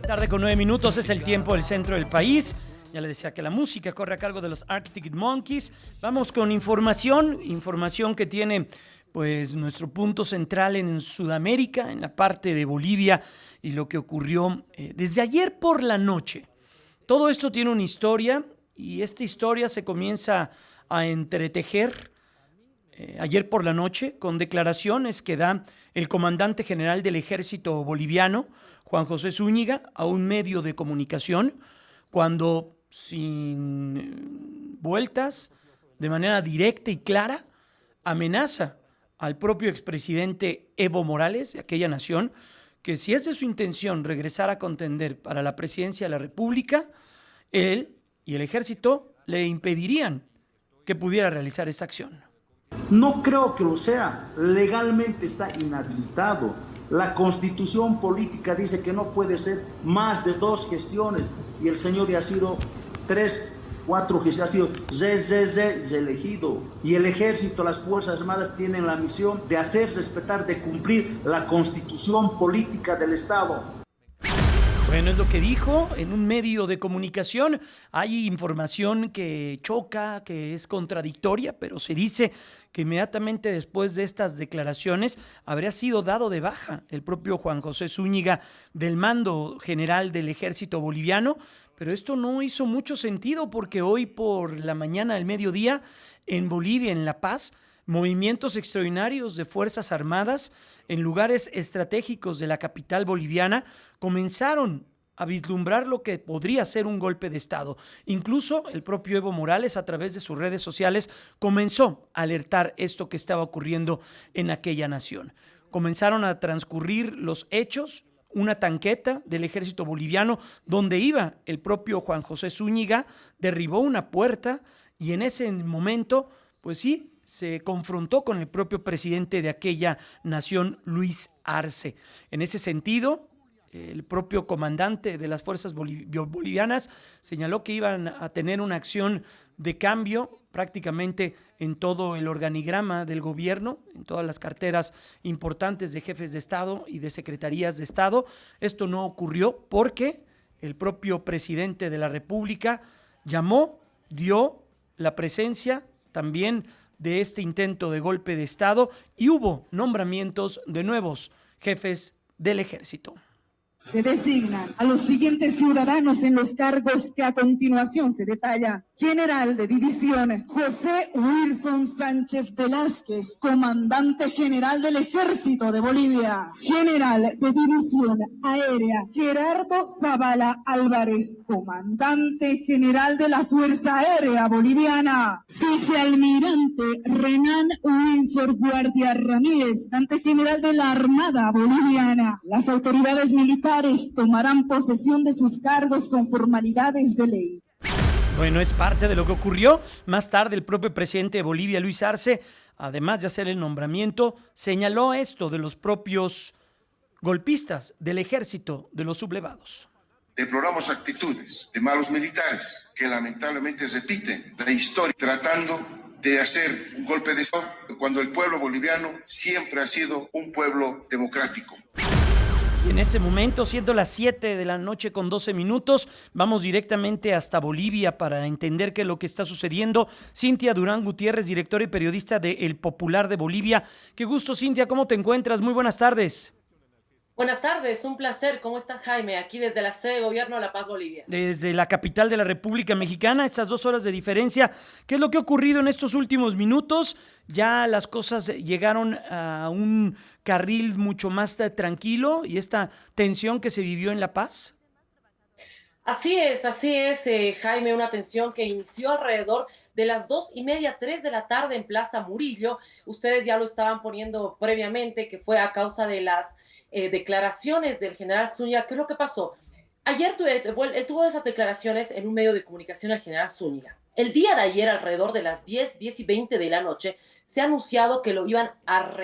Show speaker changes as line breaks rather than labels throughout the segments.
Tarde con 9 minutos es el tiempo del centro del país. Ya le decía que la música corre a cargo de los Arctic Monkeys. Vamos con información que tiene pues nuestro punto central en Sudamérica, en la parte de Bolivia y lo que ocurrió desde ayer por la noche. Todo esto tiene una historia y esta historia se comienza a entretejer ayer por la noche con declaraciones que da el comandante general del ejército boliviano, Juan José Zúñiga, a un medio de comunicación, cuando sin vueltas, de manera directa y clara, amenaza al propio expresidente Evo Morales de aquella nación, que si es de su intención regresar a contender para la presidencia de la República, él y el ejército le impedirían que pudiera realizar esta acción.
No creo que lo sea. Legalmente está inhabilitado. La Constitución política dice que no puede ser más de 2 gestiones y el señor ya ha sido 3, 4 gestiones, ha sido elegido. Y el ejército, las Fuerzas Armadas tienen la misión de hacer respetar, de cumplir la Constitución política del Estado.
Bueno, es lo que dijo en un medio de comunicación. Hay información que choca, que es contradictoria, pero se dice que inmediatamente después de estas declaraciones habría sido dado de baja el propio Juan José Zúñiga del mando general del ejército boliviano, pero esto no hizo mucho sentido porque hoy por la mañana, al mediodía, en Bolivia, en La Paz, movimientos extraordinarios de Fuerzas Armadas en lugares estratégicos de la capital boliviana comenzaron a vislumbrar lo que podría ser un golpe de Estado. Incluso el propio Evo Morales, a través de sus redes sociales, comenzó a alertar esto que estaba ocurriendo en aquella nación. Comenzaron a transcurrir los hechos, una tanqueta del ejército boliviano donde iba el propio Juan José Zúñiga, derribó una puerta y en ese momento, pues sí, se confrontó con el propio presidente de aquella nación, Luis Arce. En ese sentido, el propio comandante de las fuerzas bolivianas señaló que iban a tener una acción de cambio prácticamente en todo el organigrama del gobierno, en todas las carteras importantes de jefes de Estado y de secretarías de Estado. Esto no ocurrió porque el propio presidente de la República dio la presencia también de este intento de golpe de Estado y hubo nombramientos de nuevos jefes del ejército.
Se designan a los siguientes ciudadanos en los cargos que a continuación se detalla. General de División, José Wilson Sánchez Velázquez, Comandante General del Ejército de Bolivia. General de División Aérea, Gerardo Zavala Álvarez, Comandante General de la Fuerza Aérea Boliviana. Vicealmirante Renan Windsor Guardia Ramírez, Comandante General de la Armada Boliviana. Las autoridades militares tomarán posesión de sus cargos con formalidades de ley.
Bueno, es parte de lo que ocurrió. Más tarde, el propio presidente de Bolivia, Luis Arce, además de hacer el nombramiento, señaló esto de los propios golpistas del ejército, de los sublevados.
Deploramos actitudes de malos militares que lamentablemente repiten la historia tratando de hacer un golpe de Estado cuando el pueblo boliviano siempre ha sido un pueblo democrático.
En ese momento, siendo las 7 de la noche con 12 minutos, vamos directamente hasta Bolivia para entender qué es lo que está sucediendo. Cintia Durán Gutiérrez, directora y periodista de El Popular de Bolivia. Qué gusto, Cintia, ¿cómo te encuentras? Muy buenas tardes.
Buenas tardes, un placer. ¿Cómo estás, Jaime? Aquí desde la sede de Gobierno La Paz, Bolivia.
Desde la capital de la República Mexicana, estas 2 horas de diferencia. ¿Qué es lo que ha ocurrido en estos últimos minutos? Ya las cosas llegaron a un carril mucho más tranquilo y esta tensión que se vivió en La Paz.
Así es, Jaime, una tensión que inició alrededor de las 2:30, 3 de la tarde en Plaza Murillo. Ustedes ya lo estaban poniendo previamente, que fue a causa de las declaraciones del general Zúñiga. ¿Qué es lo que pasó? Ayer él tuvo esas declaraciones en un medio de comunicación, el general Zúñiga. El día de ayer, alrededor de las 10:20 de la noche, se ha anunciado que lo iban a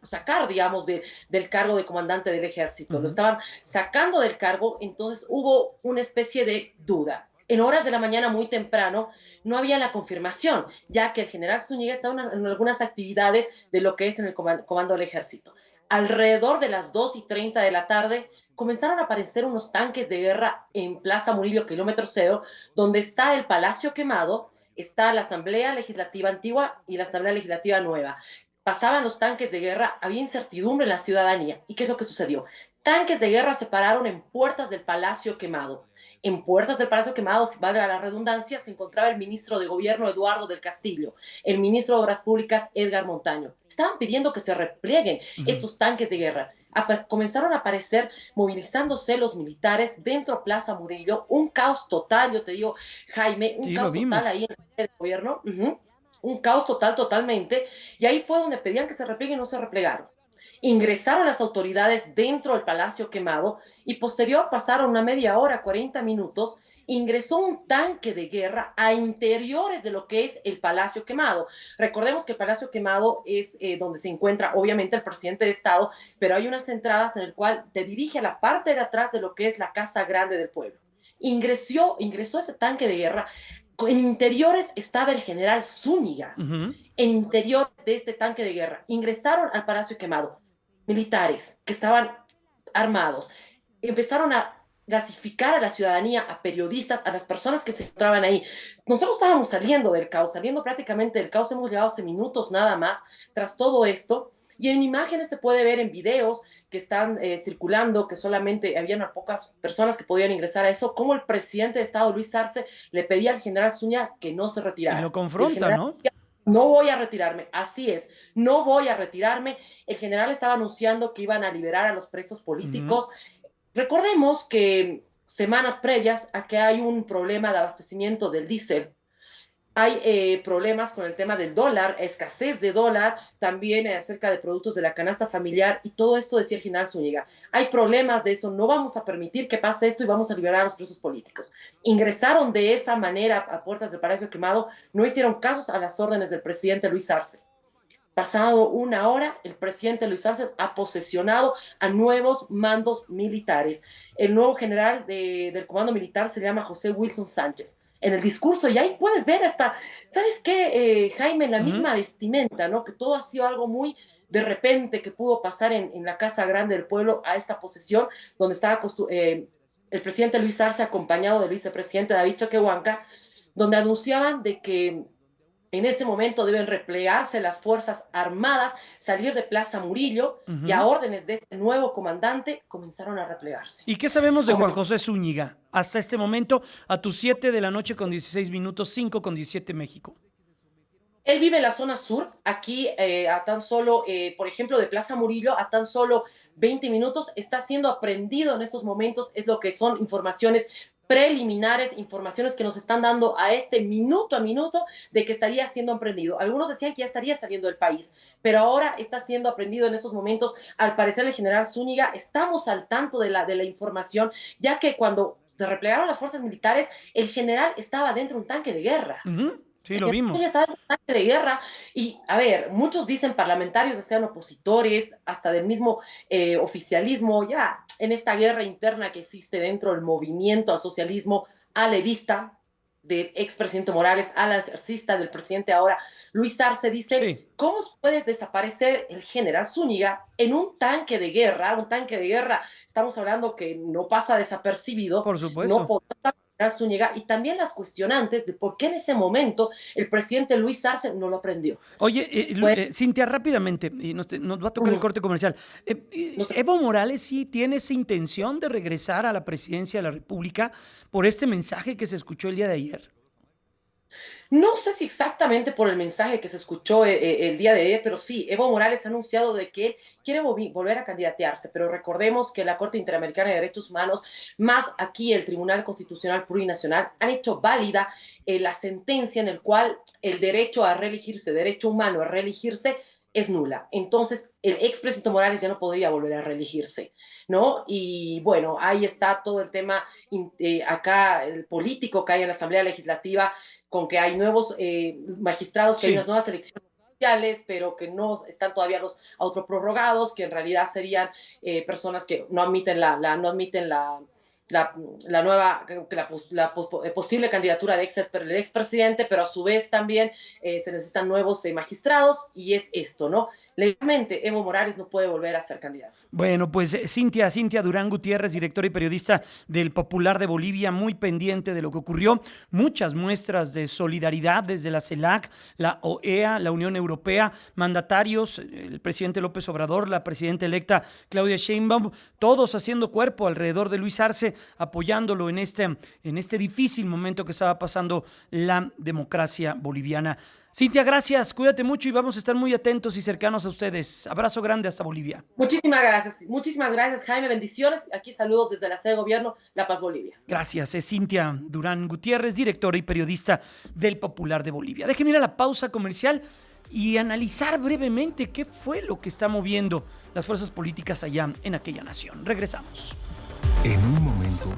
sacar, digamos, del cargo de comandante del ejército. Lo estaban sacando del cargo, entonces hubo una especie de duda. En horas de la mañana, muy temprano, no había la confirmación, ya que el general Zúñiga estaba en algunas actividades de lo que es en el comando del ejército. Alrededor de las 2:30 de la tarde comenzaron a aparecer unos tanques de guerra en Plaza Murillo, kilómetro cero, donde está el Palacio Quemado, está la Asamblea Legislativa Antigua y la Asamblea Legislativa Nueva. Pasaban los tanques de guerra, había incertidumbre en la ciudadanía. ¿Y qué es lo que sucedió? Tanques de guerra se pararon en puertas del Palacio Quemado. En puertas del Palacio Quemado, si valga la redundancia, se encontraba el ministro de Gobierno Eduardo del Castillo, el ministro de Obras Públicas Edgar Montaño. Estaban pidiendo que se replieguen estos tanques de guerra. Comenzaron a aparecer movilizándose los militares dentro de Plaza Murillo, un caos total, yo te digo, Jaime, un caos total ahí en el gobierno, un caos total totalmente, y ahí fue donde pedían que se replieguen y no se replegaron. Ingresaron las autoridades dentro del Palacio Quemado y posterior pasaron una media hora, 40 minutos, ingresó un tanque de guerra a interiores de lo que es el Palacio Quemado. Recordemos que el Palacio Quemado es donde se encuentra obviamente el presidente de Estado, pero hay unas entradas en el cual te dirige a la parte de atrás de lo que es la Casa Grande del Pueblo. Ingresó ese tanque de guerra. En interiores estaba el general Zúñiga, en interiores de este tanque de guerra. Ingresaron al Palacio Quemado militares que estaban armados, empezaron a gasificar a la ciudadanía, a periodistas, a las personas que se encontraban ahí. Nosotros estábamos saliendo del caos, saliendo prácticamente del caos, hemos llegado hace minutos nada más, tras todo esto, y en imágenes se puede ver en videos que están circulando, que solamente habían pocas personas que podían ingresar a eso, como el presidente de Estado, Luis Arce, le pedía al general Zúñiga que no se retirara.
Y lo confronta, ¿no?
No voy a retirarme, así es, no voy a retirarme. El general estaba anunciando que iban a liberar a los presos políticos. Recordemos que semanas previas a que hay un problema de abastecimiento del diésel, hay problemas con el tema del dólar, escasez de dólar, también acerca de productos de la canasta familiar, y todo esto decía el general Zúñiga. Hay problemas de eso, no vamos a permitir que pase esto y vamos a liberar a los presos políticos. Ingresaron de esa manera a puertas del Palacio Quemado, no hicieron casos a las órdenes del presidente Luis Arce. Pasado una hora, el presidente Luis Arce ha posesionado a nuevos mandos militares. El nuevo general del comando militar se llama José Wilson Sánchez. En el discurso, y ahí puedes ver hasta, ¿sabes qué, Jaime? La misma vestimenta, ¿no? Que todo ha sido algo muy de repente que pudo pasar en la Casa Grande del Pueblo a esa posesión, donde estaba el presidente Luis Arce acompañado del vicepresidente David Choquehuanca, donde anunciaban de que en ese momento deben replegarse las Fuerzas Armadas, salir de Plaza Murillo, y a órdenes de este nuevo comandante comenzaron a replegarse.
¿Y qué sabemos de Juan José Zúñiga? Hasta este momento, a tus 7 de la noche con 16 minutos, 5 con 17 México.
Él vive en la zona sur, aquí a tan solo, por ejemplo, de Plaza Murillo, a tan solo 20 minutos, está siendo aprehendido en estos momentos, es lo que son informaciones preliminares, informaciones que nos están dando a minuto de que estaría siendo aprendido. Algunos decían que ya estaría saliendo del país, pero ahora está siendo aprendido en estos momentos. Al parecer el general Zúñiga, estamos al tanto de la información, ya que cuando se replegaron las fuerzas militares, el general estaba dentro de un tanque de guerra.
Sí, lo vimos.
Estaba en un tanque de guerra y, a ver, muchos dicen parlamentarios, ya sean opositores, hasta del mismo oficialismo, ya en esta guerra interna que existe dentro del movimiento al socialismo alevista del expresidente Morales, al alcista del presidente ahora Luis Arce, dice, sí, ¿cómo puede desaparecer el general Zúñiga en un tanque de guerra? Un tanque de guerra, estamos hablando que no pasa desapercibido.
Por supuesto.
No podrá Zúñiga, y también las cuestionantes de por qué en ese momento el presidente Luis Arce no lo aprendió.
Oye, Cintia, rápidamente, y nos va a tocar el corte comercial. ¿Evo Morales sí tiene esa intención de regresar a la presidencia de la República por este mensaje que se escuchó el día de ayer?
No sé si exactamente por el mensaje que se escuchó el día de ayer, pero sí, Evo Morales ha anunciado de que él quiere volver a candidatearse, pero recordemos que la Corte Interamericana de Derechos Humanos, más aquí el Tribunal Constitucional Plurinacional, han hecho válida la sentencia en el cual el derecho a reelegirse, derecho humano a reelegirse, es nula. Entonces, el expresidente Morales ya no podría volver a reelegirse, ¿no? Y bueno, ahí está todo el tema acá, el político que hay en la Asamblea Legislativa, con que hay nuevos magistrados, que hay unas nuevas elecciones oficiales, pero que no están todavía los autoprorrogados, que en realidad serían personas que no admiten la posible candidatura del expresidente, pero a su vez también se necesitan nuevos magistrados, y es esto, ¿no? legalmente Evo Morales no puede volver a ser candidato.
Bueno, pues Cintia Durán Gutiérrez, directora y periodista del Popular de Bolivia, muy pendiente de lo que ocurrió. Muchas muestras de solidaridad desde la CELAC, la OEA, la Unión Europea, mandatarios, el presidente López Obrador, la presidenta electa Claudia Sheinbaum, todos haciendo cuerpo alrededor de Luis Arce, apoyándolo en este difícil momento que estaba pasando la democracia boliviana. Cintia, gracias, cuídate mucho y vamos a estar muy atentos y cercanos a ustedes. Abrazo grande hasta Bolivia.
Muchísimas gracias Jaime, bendiciones. Aquí saludos desde la sede de gobierno, La Paz, Bolivia.
Gracias, es Cintia Durán Gutiérrez, directora y periodista del Popular de Bolivia. Déjeme ir a la pausa comercial y analizar brevemente qué fue lo que está moviendo las fuerzas políticas allá en aquella nación. Regresamos.
En un momento.